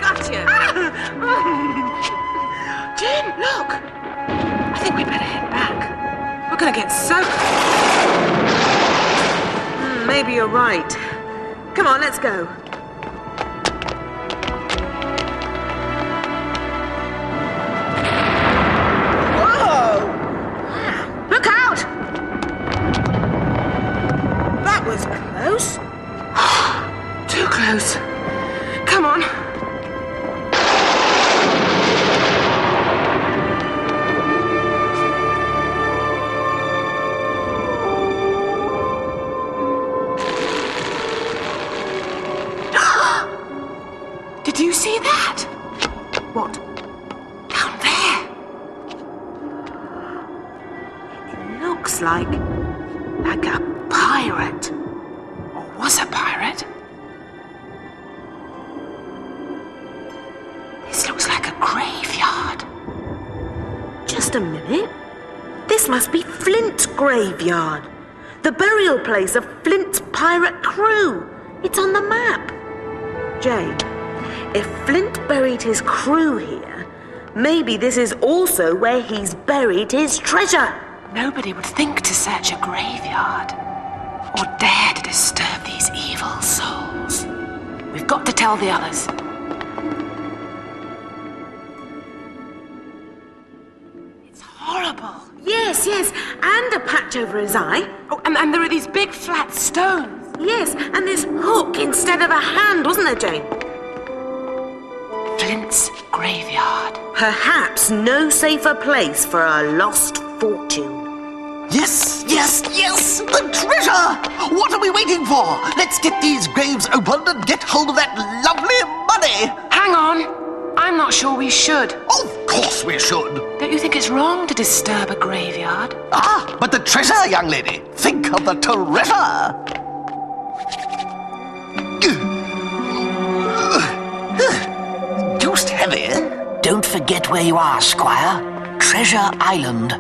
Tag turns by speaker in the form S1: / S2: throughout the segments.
S1: Gotcha! Jim, look! I think we'd better head back. We're gonna get soaked. Maybe you're right. Come on, let's go. Whoa! Wow. Look out! That was close. Too close. Come on. Did you see that? What? Down there. It looks like a pirate. Or was a pirate. This looks like a graveyard. Just a minute. This must be Flint's graveyard. The burial place of Flint's pirate crew. It's on the map. Jane, if Flint buried his crew here, maybe this is also where he's buried his treasure. Nobody would think to search a graveyard or dare to disturb these evil souls. We've got to tell the others. It's horrible. Yes, and a patch over his eye. Oh, and there are these big flat stones. Yes, and this hook instead of a hand, wasn't there, Jane? Flint's graveyard. Perhaps no safer place for a lost fortune.
S2: Yes! The treasure! What are we waiting for? Let's get these graves opened and get hold of that lovely money!
S1: Hang on. I'm not sure we should.
S2: Of course we should!
S1: Don't you think it's wrong to disturb a graveyard?
S2: Ah, but the treasure, young lady! Think of the treasure! Deuced heavy.
S3: Don't forget where you are, Squire. Treasure Island.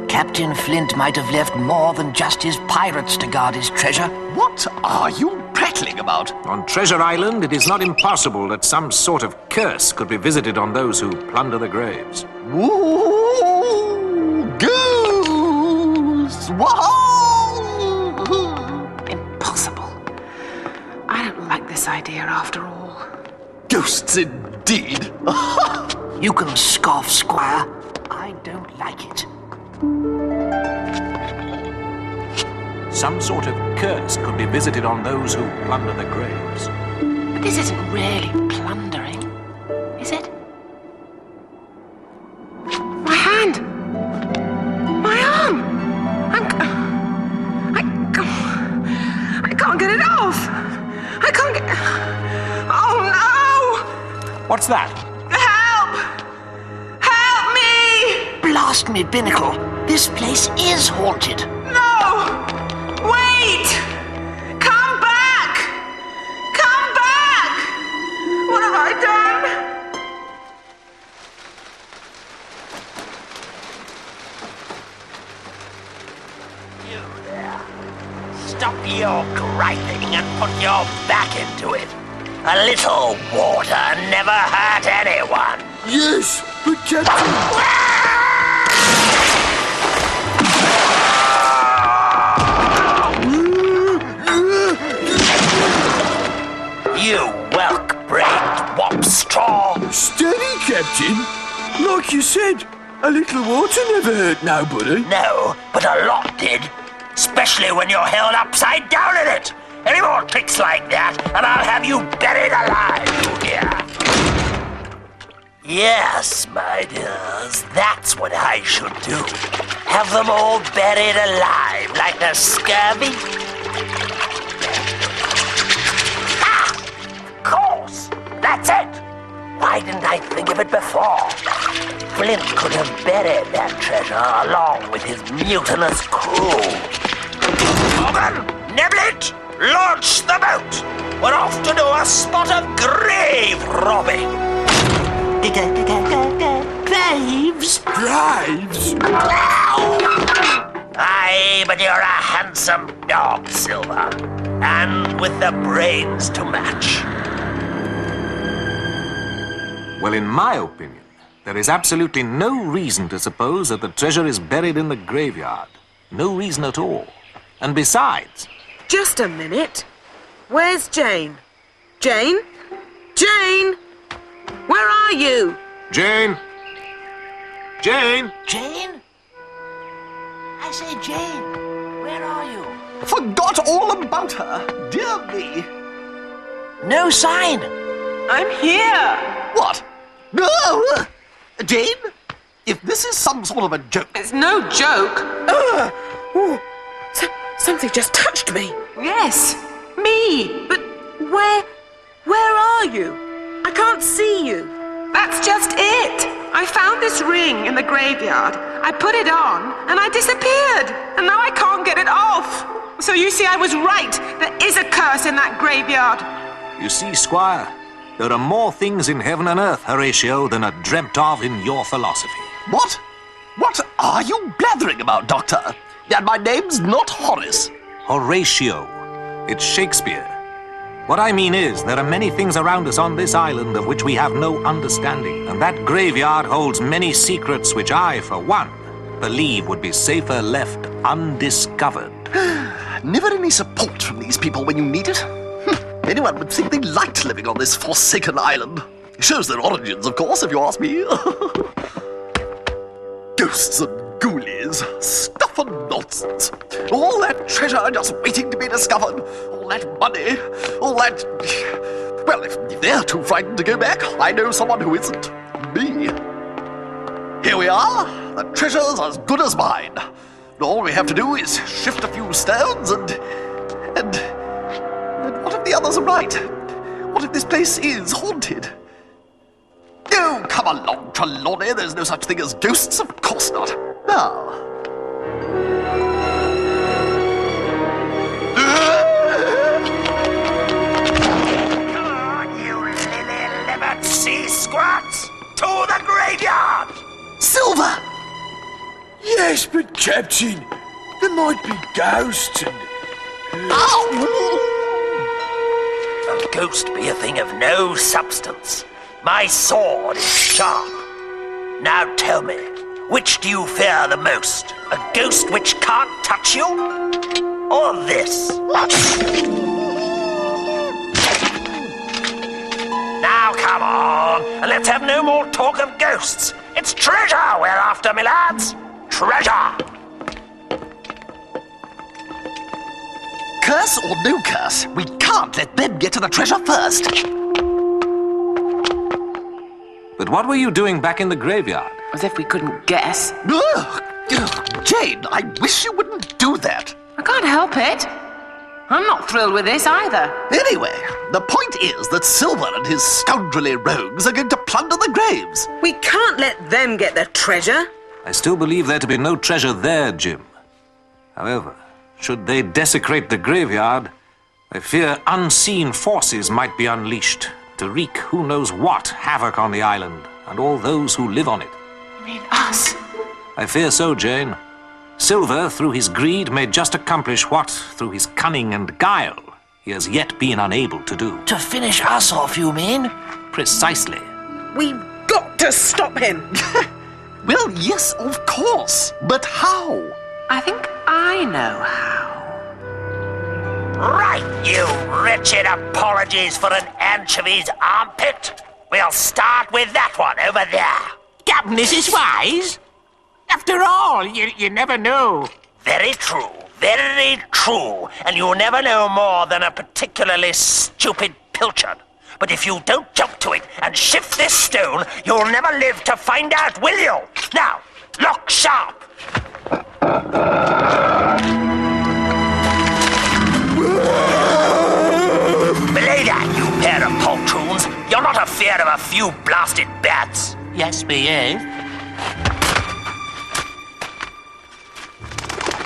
S3: Captain Flint might have left more than just his pirates to guard his treasure.
S2: What are you prattling about?
S4: On Treasure Island, it is not impossible that some sort of curse could be visited on those who plunder the graves.
S2: Ooh, goose! Whoa!
S1: Impossible. I don't like this idea after all.
S2: Ghosts indeed!
S3: You can scoff, Squire. I don't like it.
S4: Some sort of curse could be visited on those who plunder the graves.
S1: But this isn't really plundering, is it? My hand! My arm! I can't get it off! I can't get... Oh no!
S4: What's that?
S1: Help! Help me!
S3: Blast me, Binnacle. This place is haunted.
S1: No! Wait! Come back! Come back! What have I done?
S5: You there. Stop your griping and put your back into it. A little water never hurt anyone.
S2: Yes, but Captain...
S5: You whelk-brained wop-straw.
S6: Steady, Captain. Like you said, a little water never hurt nobody.
S5: No, but a lot did. Especially when you're held upside down in it. Any more tricks like that, and I'll have you buried alive, you hear? Yes, my dears, that's what I should do. Have them all buried alive like the scurvy. Of course, that's it. Why didn't I think of it before? Flint could have buried that treasure along with his mutinous crew. Morgan, Niblet, launch the boat. We're off to do a spot of grave robbing.
S3: Graves?
S6: Graves?
S5: Aye, but you're a handsome dog, Silver. and with the brains to match.
S4: Well, in my opinion, there is absolutely no reason to suppose that the treasure is buried in the graveyard. No reason at all. And besides...
S1: Just a minute. Where's Jane? Jane? Jane! Where are you?
S4: Jane! Jane!
S3: Jane? I say, Jane, where are you?
S2: Forgot all about her. Dear me.
S3: No sign.
S1: I'm here.
S2: What? No! Jane? If this is some sort of a joke...
S1: It's no joke. Something just touched me. Yes, me. But where are you? I can't see you.
S7: That's just it. I found this ring in the graveyard. I put it on and I disappeared. And now I can't get it off. So you see, I was right. There is a curse in that graveyard.
S4: You see, Squire, there are more things in heaven and earth, Horatio, than are dreamt of in your philosophy.
S2: What? What are you blathering about, Doctor? And my name's not Horace.
S4: Horatio. It's Shakespeare. What I mean is, there are many things around us on this island of which we have no understanding, and that graveyard holds many secrets which I, for one, believe would be safer left undiscovered.
S2: Never any support from these people when you need it. Anyone would think they liked living on this forsaken island. Shows their origins, of course, if you ask me. Ghosts and ghoulies, stuff and nonsense. All that treasure just waiting to be discovered. All that money, all that... Well, if they're too frightened to go back, I know someone who isn't. Me. Here we are. The treasure's as good as mine. All we have to do is shift a few stones and what if the others are right? What if this place is haunted? Oh, come along, Trelawney. There's no such thing as ghosts. Of course not. Now.
S5: Come on, you lily-livered sea squats! To the graveyard!
S2: Silver!
S6: Yes, but Captain, there might be ghosts and...
S2: Ow!
S5: A ghost be a thing of no substance. My sword is sharp. Now tell me, which do you fear the most? A ghost which can't touch you? Or this? Now come on, and let's have no more talk of ghosts. It's treasure we're after, my lads. Treasure!
S2: Curse or no curse, we can't let them get to the treasure first.
S4: But what were you doing back in the graveyard?
S7: As if we couldn't guess.
S2: Ugh. Jane, I wish you wouldn't do that.
S7: I can't help it. I'm not thrilled with this either.
S2: Anyway, the point is that Silver and his scoundrelly rogues are going to plunder the graves.
S1: We can't let them get the treasure.
S4: I still believe there to be no treasure there, Jim. However, should they desecrate the graveyard, I fear unseen forces might be unleashed to wreak who knows what havoc on the island and all those who live on it.
S7: You mean us?
S4: I fear so, Jane. Silver, through his greed, may just accomplish what, through his cunning and guile, he has yet been unable to do.
S3: To finish us off, you mean?
S4: Precisely.
S1: We've got to stop him.
S2: Well, yes, of course. But how?
S7: I think I know how.
S5: Right, you wretched apologies for an anchovy's armpit. We'll start with that one over there.
S8: Captain, this is wise. After all, you never know.
S5: Very true, very true. And you'll never know more than a particularly stupid pilchard. But if you don't jump to it and shift this stone, you'll never live to find out, will you? Now, look sharp. Belay that, you pair of poltroons. You're not afeard of a few blasted bats.
S8: Yes, we is.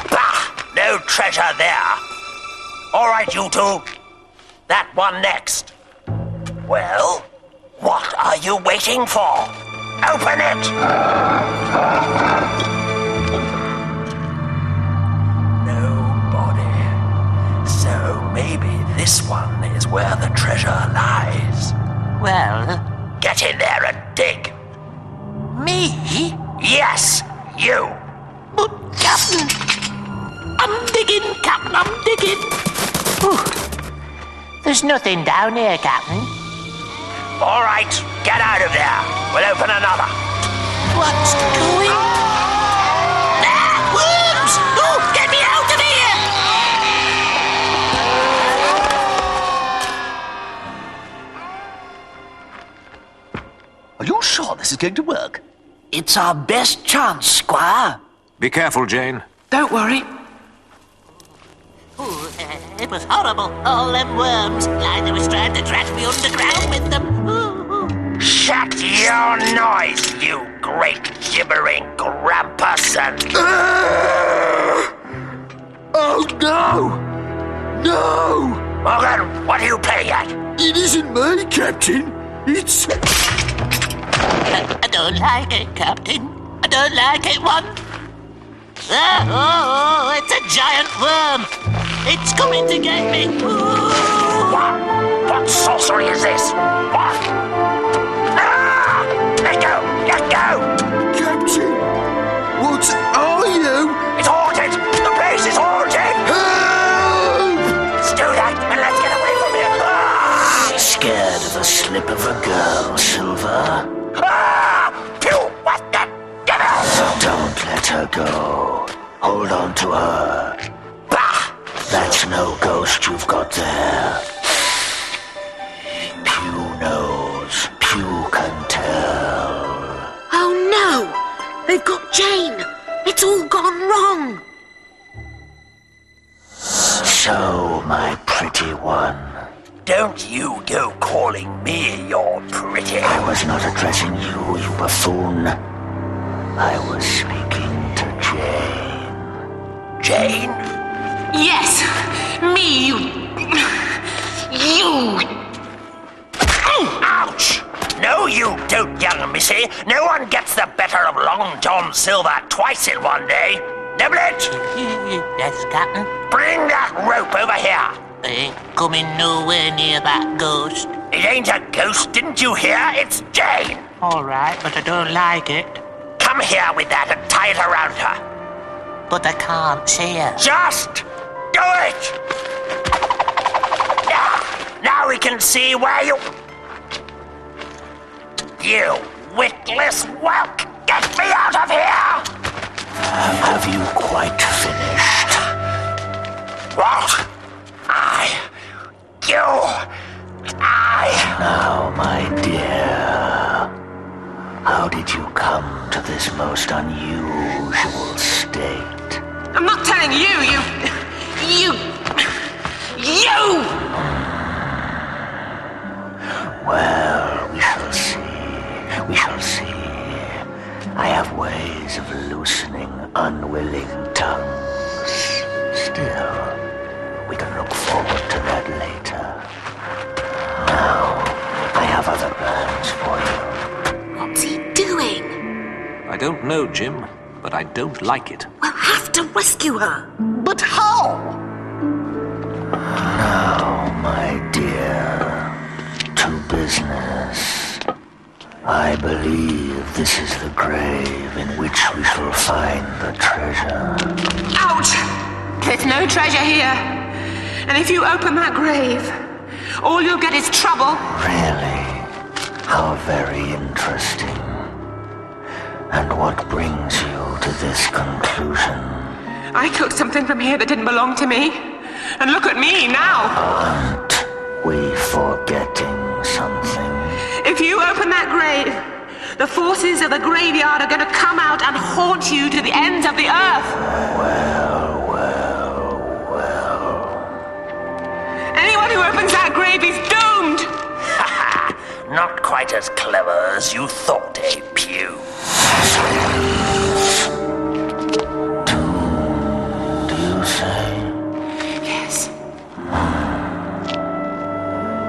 S5: Bah! No treasure there. All right, you two. That one next. Well, what are you waiting for? Open it! Nobody. So maybe this one is where the treasure lies.
S8: Well,
S5: Get in there and dig.
S8: me?
S5: Yes, you.
S8: But, Captain, I'm digging, Captain, I'm digging. Whew. There's nothing down here, Captain.
S5: All right, get out of there. We'll open another.
S8: What's going on? Ah, worms! Oh, get me out of here!
S2: Are you sure this is going to work?
S3: It's our best chance, Squire.
S4: Be careful, Jane.
S7: Don't worry.
S8: Ooh, it was horrible. All them worms. Like they was trying to drag me underground with them. Ooh.
S5: Shut your noise, you great gibbering grampus.
S6: Oh, no! No!
S5: Morgan, what are you playing at?
S6: It isn't me, Captain. It's...
S8: I don't like it, Captain. I don't like it one. Oh, it's a giant worm. It's coming to get me. Ooh.
S5: What sorcery is this? What? Ah! Let go! Let go!
S6: Captain! What are you?
S5: It's haunted! The place is haunted!
S6: Help!
S5: Let's do that and let's get away from here! Ah!
S3: Scared of a slip of a girl, Silver?
S5: Ah! Phew! What the devil?
S3: Don't let her go. Hold on to her.
S5: Bah!
S3: That's no ghost you've got there. Pew knows. Pew can tell.
S1: Oh no! They've got Jane! It's all gone wrong!
S3: So, my pretty one,
S5: Don't you go calling me your pretty.
S3: I was not addressing you, you buffoon. I was speaking to Jane.
S5: Jane?
S7: Yes, me, you.
S5: Ouch! No, you don't, young missy. No one gets the better of Long John Silver twice in one day. Niblet,
S8: Yes, Captain.
S5: bring that rope over here.
S8: I ain't coming nowhere near that ghost.
S5: It ain't a ghost, didn't you hear? It's Jane.
S8: All right, but I don't like it.
S5: Come here with that and tie it around her.
S8: But I can't see her.
S5: Just do it! Now we can see where you... You witless whelk! Get me out of here!
S3: Have you quite finished?
S5: What?
S3: Now, my dear, how did you come to this most unusual state?
S7: I'm not telling you, you.
S3: Well, we shall see. We shall see. I have ways of loosening unwilling tongues. Still, we can look forward to that later. Now, I have other plans for you.
S1: What's he doing?
S4: I don't know, Jim, but I don't like it.
S1: We'll have to rescue her.
S2: But how?
S3: Now, my dear, to business. I believe this is the grave in which we shall find the treasure.
S7: Ouch! There's no treasure here. And if you open that grave, all you'll get is trouble.
S3: Really? How very interesting. And what brings you to this conclusion?
S7: I took something from here that didn't belong to me. And look at me now.
S3: Aren't we forgetting something?
S7: If you open that grave, the forces of the graveyard are going to come out and haunt you to the ends of the earth.
S3: Well.
S7: Anyone who opens that grave is doomed.
S5: Not quite as clever as you thought, eh, Pew?
S3: Do you say?
S7: Yes.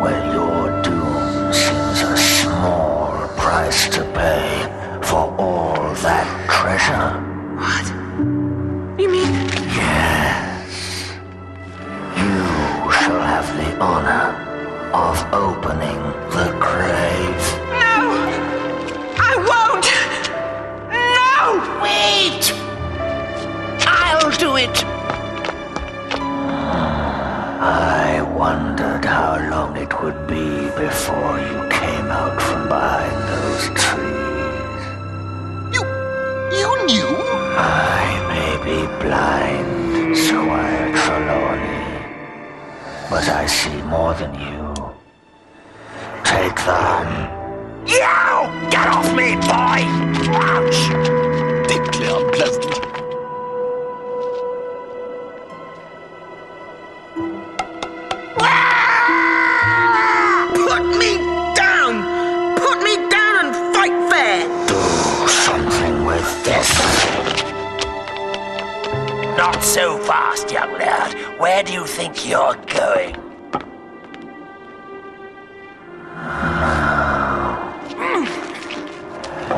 S3: Well, your doom seems a small price to pay for all that treasure.
S7: What? You mean?
S3: Yes. You shall have the honor of opening the grave.
S7: No! I won't! No!
S8: Wait! I'll do it.
S3: I wondered how long it would be before you came out from behind those trees.
S2: You knew?
S3: I may be blind, Squire Trelawney, but I see more than you. Take them.
S5: You! Get off me, boy! Ouch!
S2: Deeply unpleasant.
S1: Put me down! Put me down and fight fair!
S3: Do something with this.
S5: Not so fast, young lad. Where do you think you're going?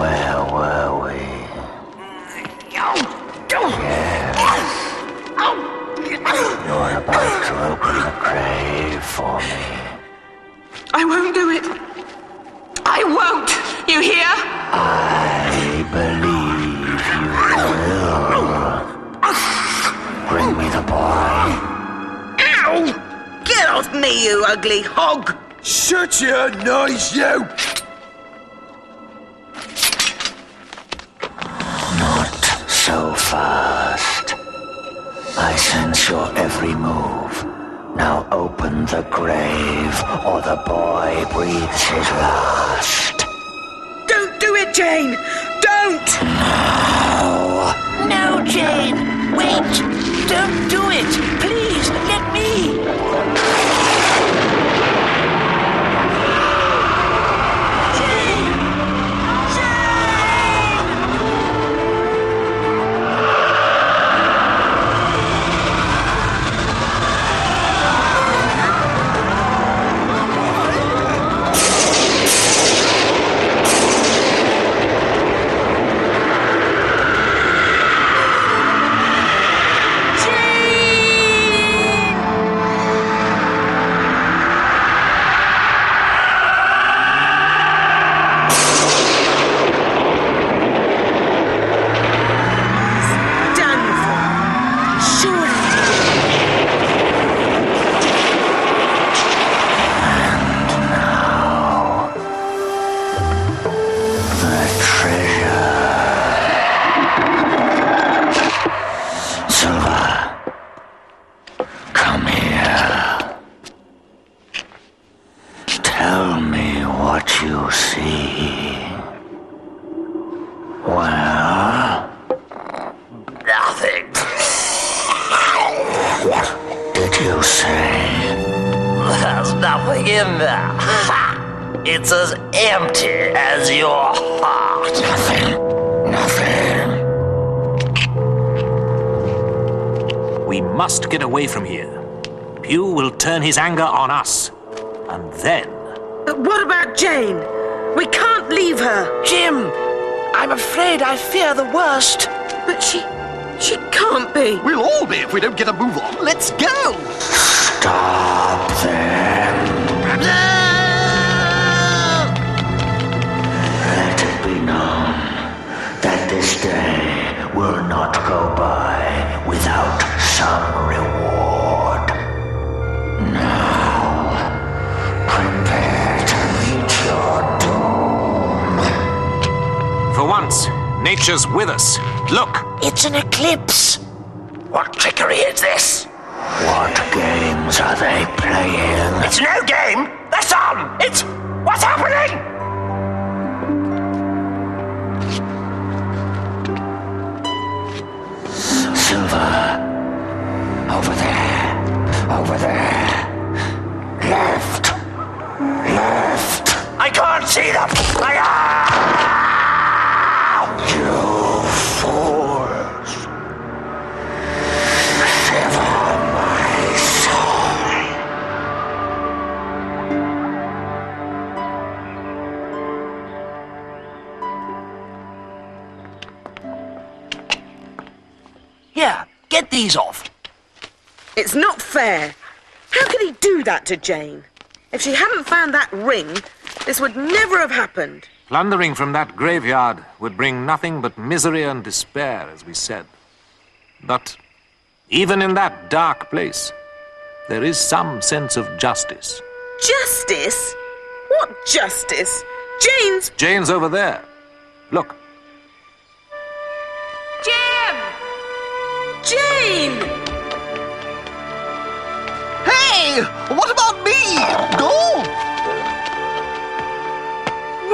S3: Where were we? You're about to open the grave for me.
S7: I won't do it. I won't! You hear?
S3: I believe you will. Bring me the boy.
S1: Ow! Get off me, you ugly hog!
S6: Shut your noise, you!
S3: Not so fast. I sense your every move. Now open the grave, or the boy breathes his last.
S1: Don't do it, Jane! Don't!
S8: No, Jane! Wait! Don't do it! Please, let me!
S3: Tell me what you see. Well?
S5: Nothing.
S3: What did you say?
S5: There's nothing in there. It's as empty as your heart.
S3: Nothing.
S4: We must get away from here. Pew will turn his anger on us. And then...
S1: What about Jane? We can't leave her.
S8: Jim, I'm afraid I fear the worst.
S1: But she can't be.
S2: We'll all be if we don't get a move on. Let's go!
S3: Stop them. Let it be known that this day will not go by without some reward. Now, prepare to meet your doom.
S4: For once, nature's with us. Look!
S8: It's an eclipse.
S5: What trickery is this?
S3: What games are they playing?
S5: It's no game! The sun! It's... What's happening?
S3: Silver. Over there. Over there. Left. Left.
S5: I can't see them!
S3: You fools. Sever my soul.
S5: Here, get these off.
S1: It's not fair. How could he do that to Jane? If she hadn't found that ring, this would never have happened.
S4: Plundering from that graveyard would bring nothing but misery and despair, as we said. But even in that dark place, there is some sense of justice.
S1: Justice? What justice?
S4: Jane's over there. Look.
S7: Jim!
S1: Jane!
S2: Hey! What about me? Go!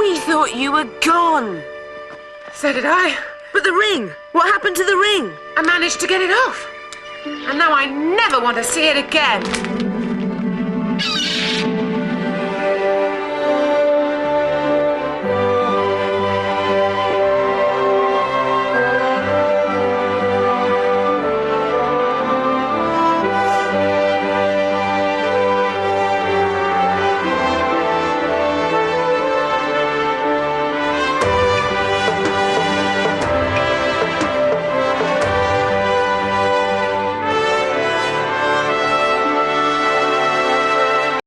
S1: We thought you were gone.
S7: So did I.
S1: But the ring! What happened to the ring?
S7: I managed to get it off. And now I never want to see it again.